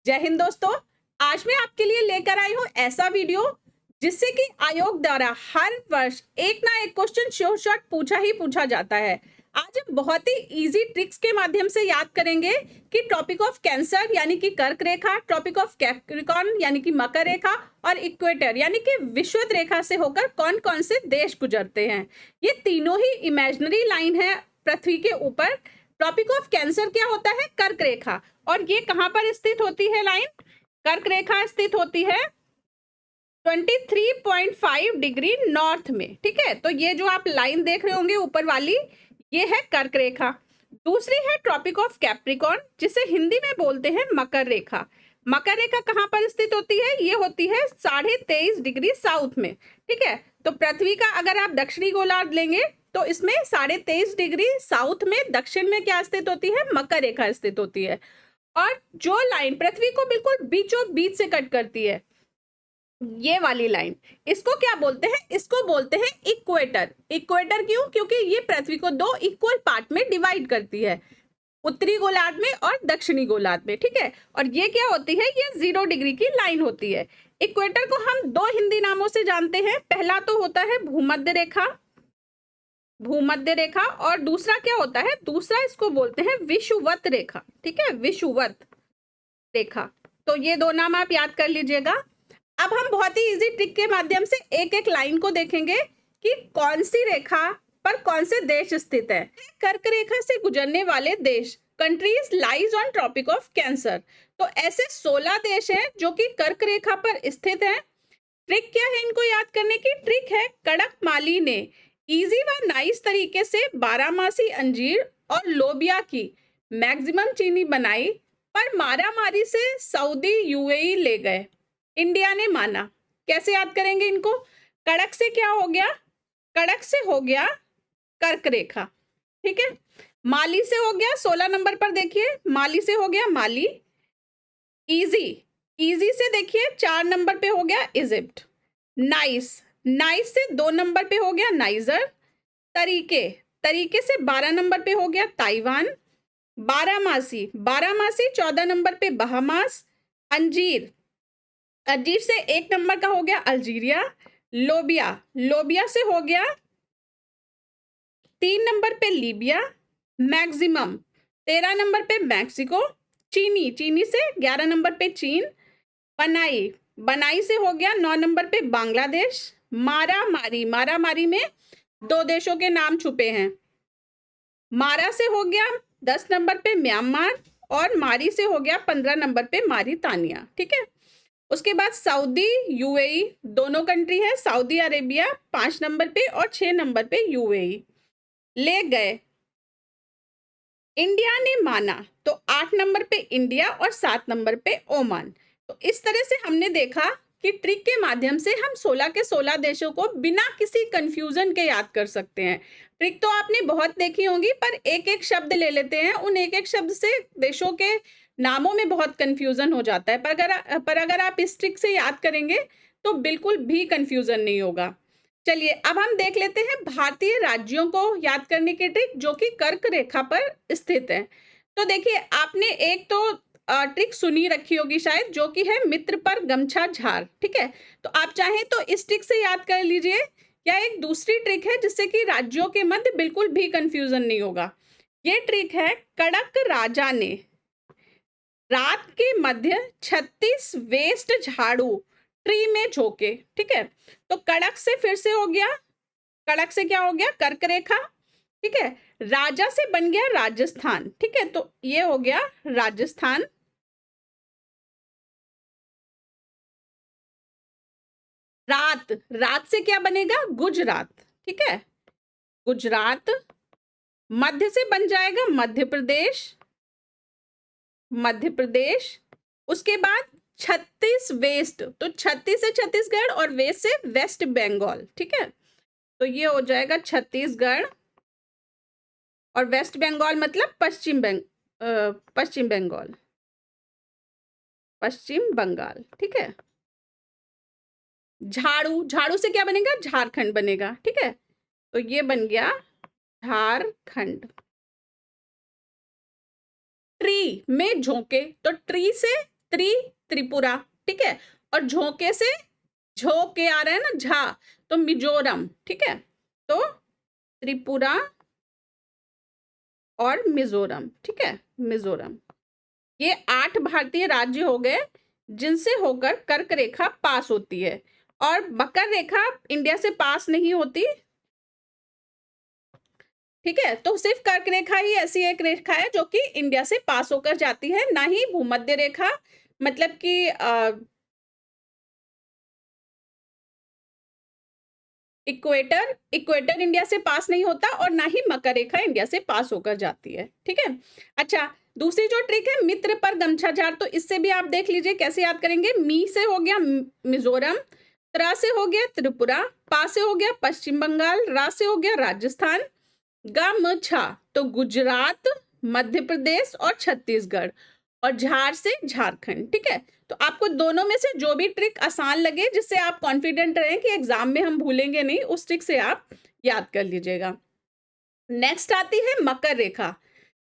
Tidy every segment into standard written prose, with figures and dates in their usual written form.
जय हिंद दोस्तों। आज मैं आपके लिए लेकर आई हूँ ऐसा वीडियो जिससे कि आयोग द्वारा हर वर्ष एक ना एक क्वेश्चन श्योर शॉट पूछा ही पूछा जाता है। आज हम बहुत ही इजी ट्रिक्स के माध्यम से याद करेंगे कि ट्रॉपिक ऑफ कैंसर यानी कि कर्क रेखा, ट्रॉपिक ऑफ कैप्रिकॉर्न यानी कि मकर रेखा और इक्वेटर यानी कि विषुवत रेखा से होकर कौन कौन से देश गुजरते हैं। ये तीनों ही इमेजिनरी लाइन है पृथ्वी के ऊपर। ट्रॉपिक ऑफ कैंसर क्या होता है? कर्क रेखा। और ये कहां पर स्थित होती है लाइन? कर्क रेखा स्थित होती है 23.5 डिग्री नॉर्थ में। ठीक है, तो ये जो आप लाइन देख रहे होंगे ऊपर वाली, ये है कर्क रेखा। दूसरी है ट्रॉपिक ऑफ कैप्रिकॉर्न, जिसे हिंदी में बोलते हैं मकर रेखा। मकर रेखा कहां पर स्थित होती है? ये होती है 23.5 डिग्री साउथ में। ठीक है, तो पृथ्वी का अगर आप दक्षिणी गोलार्ध लेंगे तो इसमें 23.5 डिग्री साउथ में दक्षिण में क्या स्थित होती है? मकर रेखा स्थित होती है। और जो लाइन पृथ्वी को बिल्कुल बीचों बीच से कट करती है, ये वाली लाइन, इसको क्या बोलते हैं? इसको बोलते हैं इक्वेटर। इक्वेटर क्यों? क्योंकि ये पृथ्वी को दो इक्वल पार्ट में डिवाइड करती है, उत्तरी गोलार्ध में और दक्षिणी गोलार्ध में। ठीक है, और ये क्या होती है? ये 0 डिग्री की लाइन होती है। इक्वेटर को हम दो हिंदी नामों से जानते हैं। पहला तो होता है भूमध्य रेखा, भूमध्य रेखा, और दूसरा क्या होता है? दूसरा इसको बोलते हैं विषुवत रेखा। ठीक है, विषुवत रेखा। तो ये दो नाम आप याद कर लीजिएगा। अब हम बहुत ही इजी ट्रिक के माध्यम से एक एक लाइन को देखेंगे कि कौन सी रेखा पर कौन से देश स्थित है। कर्क रेखा से गुजरने वाले देश, countries lies on tropic of cancer. तो ऐसे 16 देश हैं जो कि कर्क रेखा पर स्थित हैं। ट्रिक क्या है इनको याद करने की? ट्रिक है, कड़क माली ने इजी व नाइस तरीके से 12 मासी अंजीर और लोबिया की मैक्सिमम चीनी बनाई, पर मारामारी से सऊदी यूएई ले गए। इंडिया ने माना। कैसे याद करेंगे इनको? कड़क से क्या हो गया? कड़क से हो गया कर्क रेखा। ठीक है, माली से हो गया 16 नंबर पर, देखिए माली से हो गया माली। इजी, इजी से देखिए 4 नंबर पे हो गया इजिप्ट। नाइस, नाइस से 2 नंबर पे हो गया नाइजर। तरीके, तरीके से 12 नंबर पे हो गया ताइवान। 12 मासी, 12 मासी 14 नंबर पे बहामास। अंजीर, अंजीर से 1 नंबर का हो गया अल्जीरिया। लोबिया, लोबिया से हो गया 3 नंबर पे लीबिया। मैक्सिमम 13 नंबर पे मैक्सिको। चीनी, चीनी से 11 नंबर पे चीन। बनाई, बनाई से हो गया 9 नंबर पे बांग्लादेश। मारा मारी, मारा मारी में 2 देशों के नाम छुपे हैं। मारा से हो गया 10 नंबर पे म्यांमार, और मारी से हो गया 15 नंबर पे मारितानिया। ठीक है, उसके बाद सऊदी यूएई दोनों कंट्री है। सऊदी अरेबिया 5 नंबर पे और 6 नंबर पे यूएई ले गए। इंडिया ने माना, तो 8 नंबर पे इंडिया और 7 नंबर पे ओमान। तो इस तरह से हमने देखा कि ट्रिक के माध्यम से हम 16 के 16 देशों को बिना किसी कंफ्यूजन के याद कर सकते हैं। ट्रिक तो आपने बहुत देखी होंगी, पर एक एक शब्द ले लेते हैं, उन एक एक शब्द से देशों के नामों में बहुत कंफ्यूजन हो जाता है। पर अगर आप इस ट्रिक से याद करेंगे तो बिल्कुल भी कंफ्यूजन नहीं होगा। चलिए अब हम देख लेते हैं भारतीय राज्यों को याद करने की ट्रिक जो कि कर्क रेखा पर स्थित है। तो देखिए, आपने एक तो ट्रिक सुनी रखी होगी शायद, जो कि है मित्र पर गमछा झार। ठीक है, तो आप चाहें तो इस ट्रिक से याद कर लीजिए, या एक दूसरी ट्रिक है जिससे कि राज्यों के मध्य बिल्कुल भी कंफ्यूजन नहीं होगा। ये ट्रिक है, कड़क राजा ने रात के मध्य 36 वेस्ट झाड़ू ट्री में झोंके। ठीक है, तो कड़क से फिर से हो गया, कड़क से क्या हो गया? कर्क रेखा। ठीक है, राजा से बन गया राजस्थान। ठीक है, तो ये हो गया राजस्थान। रात, रात से क्या बनेगा? गुजरात। ठीक है, गुजरात। मध्य से बन जाएगा मध्य प्रदेश, मध्य प्रदेश। उसके बाद 36 वेस्ट, तो 36 से छत्तीसगढ़ और वेस्ट से वेस्ट बंगाल। ठीक है, तो ये हो जाएगा छत्तीसगढ़, और वेस्ट बंगाल मतलब पश्चिम बंगाल, पश्चिम बंगाल। ठीक है, झाड़ू, झाड़ू से क्या बनेगा? झारखंड बनेगा। ठीक है, तो ये बन गया झारखंड। ट्री में झोंके, तो ट्री से त्रिपुरा, ठीक है। और झोंके से झोंके आ रहा है ना, झा, तो मिजोरम, ठीक है। तो त्रिपुरा और मिजोरम, ठीक है, मिजोरम। ये 8 भारतीय राज्य हो गए जिनसे होकर कर्क रेखा पास होती है। और मकर रेखा इंडिया से पास नहीं होती, ठीक है। तो सिर्फ कर्क रेखा ही ऐसी एक रेखा है जो कि इंडिया से पास होकर जाती है, ना ही भूमध्य रेखा, मतलब कि इक्वेटर इंडिया से पास नहीं होता, और ना ही मकर रेखा इंडिया से पास होकर जाती है, ठीक है। अच्छा, दूसरी जो ट्रिक है मित्र पर गमछा झाड़, तो इससे भी आप देख लीजिए कैसे याद करेंगे। मी से हो गया मिजोरम, त्रा से हो गया त्रिपुरा, पा से हो गया पश्चिम बंगाल, रा से हो गया राजस्थान, गमछा तो गुजरात, मध्य प्रदेश और छत्तीसगढ़, और झार से झारखंड, ठीक है। तो आपको दोनों में से जो भी ट्रिक आसान लगे, जिससे आप कॉन्फिडेंट रहें कि एग्जाम में हम भूलेंगे नहीं, उस ट्रिक से आप याद कर लीजिएगा। नेक्स्ट आती है मकर रेखा।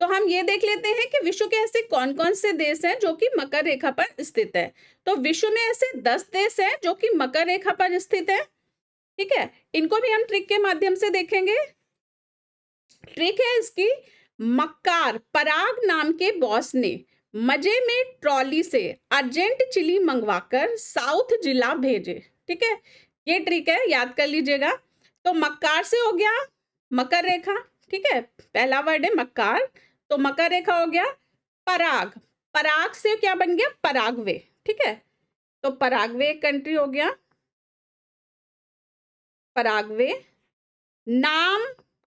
तो हम ये देख लेते हैं कि विश्व के ऐसे कौन कौन से देश हैं जो कि मकर रेखा पर स्थित है। तो विश्व में ऐसे 10 देश हैं जो कि मकर रेखा पर स्थित है, ठीक है। इनको भी हम ट्रिक के माध्यम से देखेंगे। ट्रिक है इसकी, मक्कार पराग नाम के बॉस ने मजे में ट्रॉली से अर्जेंट चिली मंगवाकर साउथ जिला भेजे, ठीक है। ये ट्रिक है, याद कर लीजिएगा। तो मक्कार से हो गया मकर रेखा, ठीक है, पहला वर्ड है मक्कार, तो मकर रेखा हो गया। पराग, पराग से क्या बन गया, पराग्वे, ठीक है। तो पराग्वे कंट्री हो गया, पराग्वे। नाम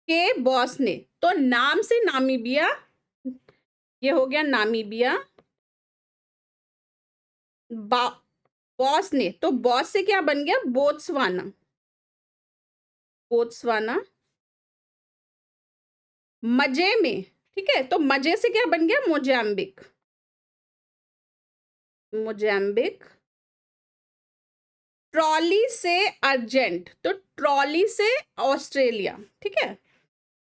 के बॉस ने, तो नाम से नामीबिया, ये हो गया नामीबिया। बॉस ने, तो बॉस से क्या बन गया, बोत्सवाना, बोत्सवाना। मजे में, ठीक है, तो मजे से क्या बन गया, मोजाम्बिक, मोजाम्बिक। ट्रॉली से अर्जेंट, तो ट्रॉली से ऑस्ट्रेलिया, ठीक है,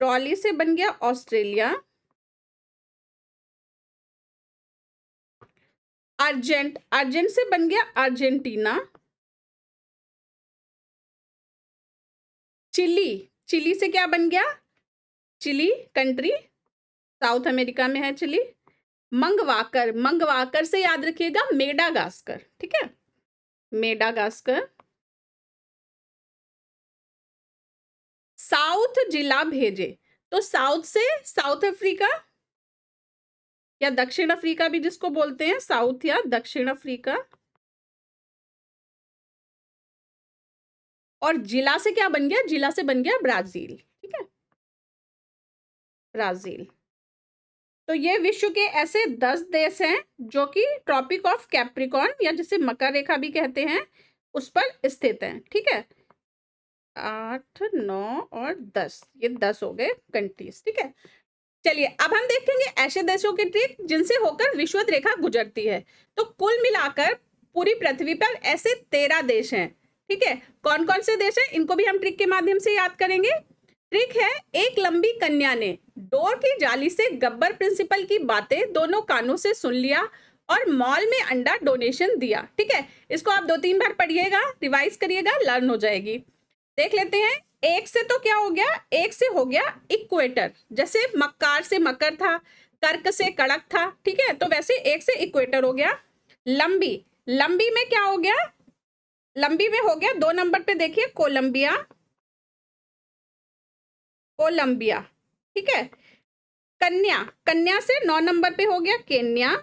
ट्रॉली से बन गया ऑस्ट्रेलिया। अर्जेंट, अर्जेंट से बन गया अर्जेंटीना। चिली, चिली से क्या बन गया, चिली कंट्री, साउथ अमेरिका में है चिली। मंगवाकर, मंगवाकर से याद रखिएगा मेडागास्कर, ठीक है, मेडागास्कर। साउथ जिला भेजे, तो साउथ से साउथ अफ्रीका या दक्षिण अफ्रीका भी जिसको बोलते हैं, साउथ या दक्षिण अफ्रीका। और जिला से क्या बन गया, जिला से बन गया ब्राजील, ठीक है, ब्राजील। तो ये विश्व के ऐसे 10 देश हैं जो कि ट्रॉपिक ऑफ कैप्रिकॉर्न या जिसे मकर रेखा भी कहते हैं उस पर स्थित हैं, ठीक है। 8, 9 और 10, ये 10 हो गए कंट्रीज, ठीक है। चलिए अब हम देखेंगे ऐसे देशों की ट्रिक जिनसे होकर विषुवत रेखा गुजरती है। तो कुल मिलाकर पूरी पृथ्वी पर ऐसे 13 देश हैं, ठीक है। कौन कौन से देश हैं, इनको भी हम ट्रिक के माध्यम से याद करेंगे। ट्रिक है, एक लंबी कन्या ने डोर की जाली से गब्बर प्रिंसिपल की बातें दोनों कानों से सुन लिया और मॉल में अंडा डोनेशन दिया, ठीक है। इसको आप 2-3 बार पढ़िएगा, रिवाइज करिएगा, लर्न हो जाएगी। देख लेते हैं। एक से तो क्या हो गया, एक से हो गया इक्वेटर, जैसे मक्कार से मकर था, कर्क से कड़क था, ठीक है, तो वैसे एक से इक्वेटर हो गया। लंबी, लंबी में क्या हो गया, लंबी में हो गया 2 नंबर पे देखिए कोलंबिया, कोलंबिया, ठीक है। कन्या, कन्या से 9 नंबर पे हो गया केन्या।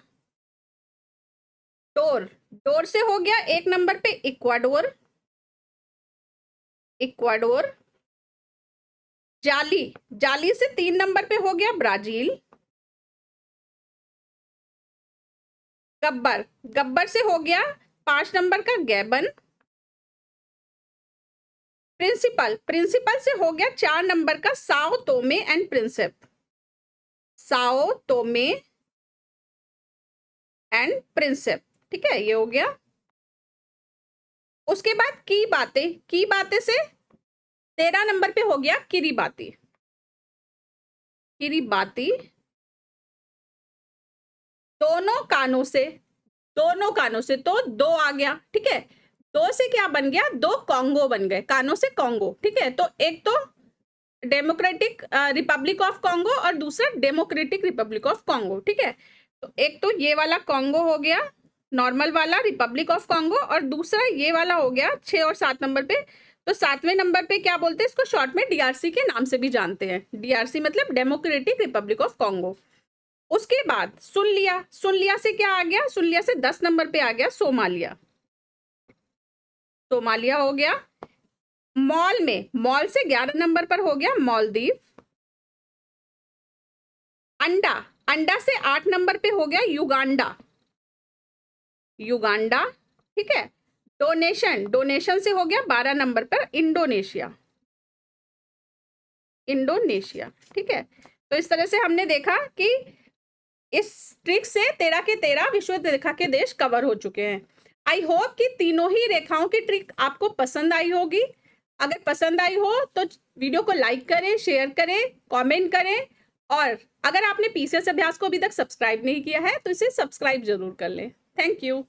डोर, डोर से हो गया 1 नंबर पे इक्वाडोर, इक्वाडोर। जाली, जाली से 3 नंबर पे हो गया ब्राजील। गब्बर, गब्बर से हो गया 5 नंबर का गैबन। प्रिंसिपल, प्रिंसिपल से हो गया 4 नंबर का Sao Tome and Principe, Sao Tome and Principe, ठीक है, ये हो गया। उसके बाद की बातें, की बातें से 13 नंबर पे हो गया किरीबाती, किरीबाती। दोनों कानों से, दोनों कानों से, तो 2 आ गया, ठीक है। 2 से क्या बन गया, 2 कॉन्गो बन गए, कानों से कॉन्गो, ठीक है। तो एक तो डेमोक्रेटिक रिपब्लिक ऑफ कॉन्गो और दूसरा डेमोक्रेटिक रिपब्लिक ऑफ कॉन्गो, ठीक है। तो एक तो ये वाला कॉन्गो हो गया, नॉर्मल वाला रिपब्लिक ऑफ कॉन्गो, और दूसरा ये वाला हो गया 6 और 7 नंबर पे। तो 7वें नंबर पे क्या बोलते हैं इसको, शॉर्ट में डीआरसी के नाम से भी जानते हैं। डीआरसी मतलब डेमोक्रेटिक रिपब्लिक ऑफ कॉन्गो। उसके बाद सुन लिया, सुन लिया से क्या आ गया, सुन लिया से 10 नंबर पे आ गया सोमालिया, सोमालिया हो गया। मॉल में, मॉल से 11 नंबर पर हो गया मालदीव। अंडा, अंडा से 8 नंबर पे हो गया युगांडा, युगांडा, ठीक है। डोनेशन, डोनेशन से हो गया 12 नंबर पर इंडोनेशिया, इंडोनेशिया, ठीक है। तो इस तरह से हमने देखा कि इस ट्रिक से 13 के 13 विश्व रेखा के देश कवर हो चुके हैं। आई होप कि तीनों ही रेखाओं की ट्रिक आपको पसंद आई होगी। अगर पसंद आई हो तो वीडियो को लाइक करें, शेयर करें, कमेंट करें, और अगर आपने पीसीएस अभ्यास को अभी तक सब्सक्राइब नहीं किया है तो इसे सब्सक्राइब जरूर कर लें। Thank you.